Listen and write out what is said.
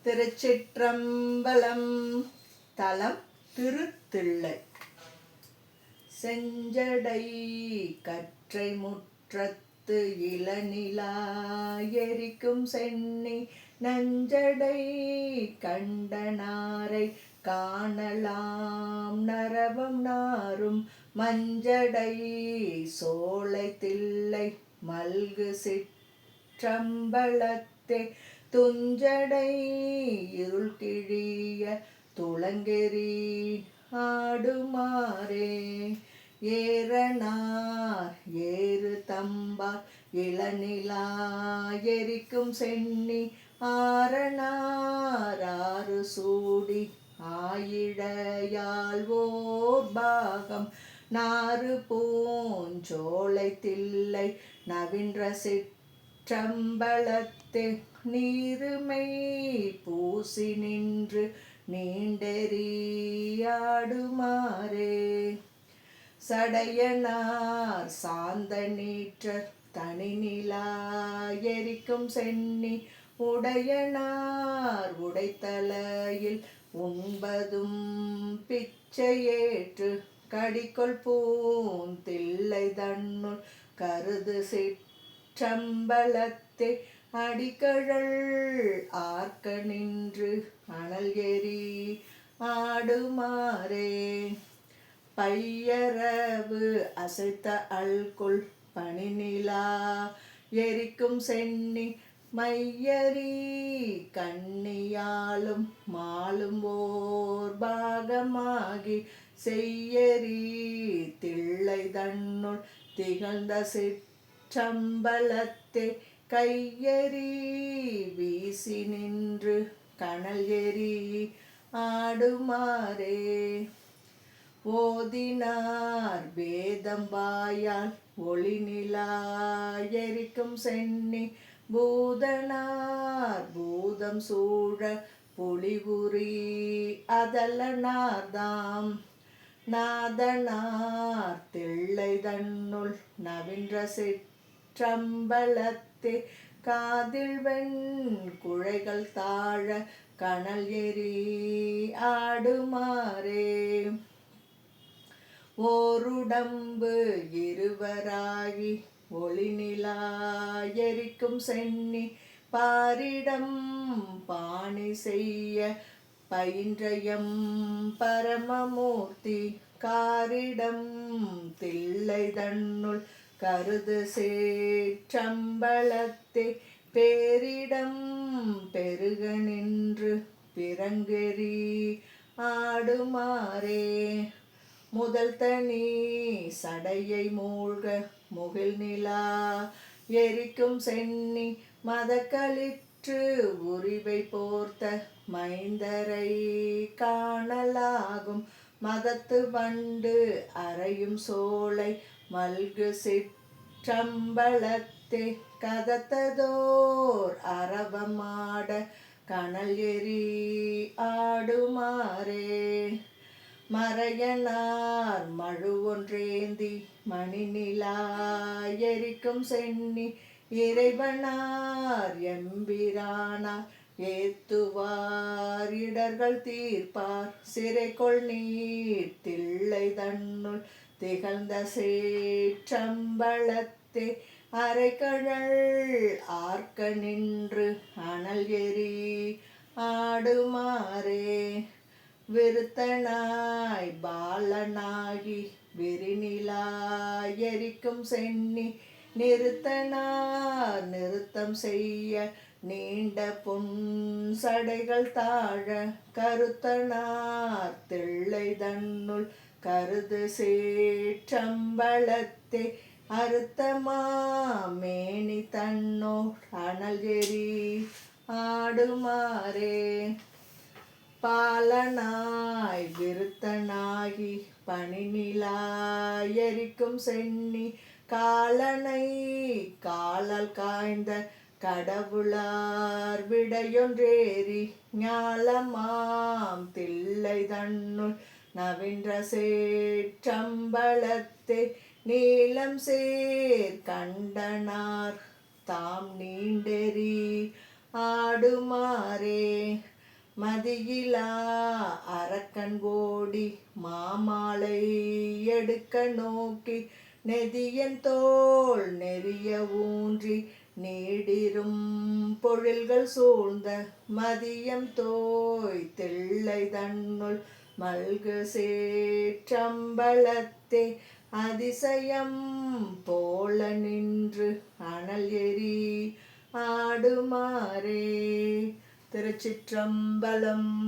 திருச்சிற்றம்பலம். தலம் திருத்தில்லை. செஞ்சடை கற்றை முற்றத்து இளநிலா எரிக்கும் சென்னி நஞ்சடை கண்டனாரை காணலாம் நரவம் நாரும் மஞ்சடை சோலை தில்லை மல்கு சிற்றம்பலத்தே துஞ்சடை இருள் கிழிய துளங்கெரி ஆடுமாறே ஏறனார் ஏறு தம்பார் இளநிலா எரிக்கும் சென்னி ஆரணார் ஆறு சூடி ஆயிழையாழ்வோர் பாகம் நாறு பூஞ்சோலை தில்லை நவின்ற சிற்றம்பலத்தே நீருமை பூசி நின்று நீண்டெறியாடுமாறே சடையனார் சாந்த நீற்றர் தனிநிலா எரிக்கும் சென்னி உடையனார் உடைத்தலையில் உண்பதும் பிச்சையேற்று கடிக்கொள் பூந்தில்லை தன்னுள் கருது சிற்றம்பலத்தே அடிக்கழல் ஆர்க்க நின்று அனல் எரி ஆடுமாறே பையரவு அசைத்த அல்குல் பனிநிலா எரிக்கும் சென்னி மையரி கண்ணியாலும் மாலும் ஓர் பாகமாகி செய்யரி தில்லை தன்னுள் திகழ்ந்த சிற்றம்பலத்தே கையெறி வீசி நின்று கனல் எரி ஆடுமாறே ஓதினார் வேதம் வாயால் ஒளிநிலா எரிக்கும் சென்னி பூதனார் பூதம் சூழ புலிபுரி அதலனார்தாம் நாதனார் தில்லை தன்னுள் நவின்ற சிற்றம்பலத்தே காதில் வெண் குழைகள் தாழ கனல் எரி ஆடுமாறே ஓருடம்பு இருவராகி ஒளிநிலா எரிக்கும் சென்னி பாரிடம் பாணி செய்ய பயின்றயம் பரமமூர்த்தி காரிடம் தில்லை தன்னுள் கருது சேற்றம்பலத்தே பேரிடம் பெருக நின்று பிறங்கெரி ஆடுமாறே முதல் தனி சடையை மூழ்க முகில் நிலா எரிக்கும் சென்னி மதக்களிற்று உரிவை போர்த்த மைந்தரை காணலாகும் மதத்து வண்டு அறையும் சோலை மல்கு சிற்றம்பலத்தே கதத்ததோர் அரவமாட கனல் எரி ஆடுமாறே மறையனார் மழு ஒன்றேந்தி மணிநிலா எரிக்கும் சென்னி இறைவனார் எம்பிரானார் ஏத்துவார் இடர்கள் தீர்ப்பார் சிறைகொள் நீர் தில்லை தன்னுள் திகழ்ந்த சேற்றம்பலத்தே அரைக்கழல் ஆர்க்க நின்று அனல் எரி ஆடுமாறே விருத்தனாய் பாலனாகி விரிநிலா எரிக்கும் சென்னி நிறுத்தனார் நிறுத்தம் செய்ய நீண்ட பொன் சடைகள் தாழ கருத்தனார் தில்லை தன்னுள் கருது சேற்றம்பலத்தே அறுத்தமா மேனி தன்னோர் அனல் எரி ஆடுமாறே பாலனாய் விருத்தனாகி பனிநிலா எரிக்கும் சென்னி காலனை காலால் காய்ந்த கடவுளார் விடையொன்றேறி ஞாலமாம் தில்லை தன்னுள் நவின்ற சேற்றம்பலத்தே நீலம் சேர் கண்டனார் தாம் நீண்டெறி ஆடுமாறே மதியிலா அரக்கன் ஓடி மாமாலை எடுக்க நோக்கி நெதியன் தோள் நெறிய ஊன்றி நீடிரும் பொழில்கள் சூழ்ந்த மதியம் தோய் தில்லை தன்னுள் மல்கு சேற்றம்பலத்தே அதிசயம் போல நின்று அனல் எரி ஆடுமாறே. திருச்சிற்றம்பலம்.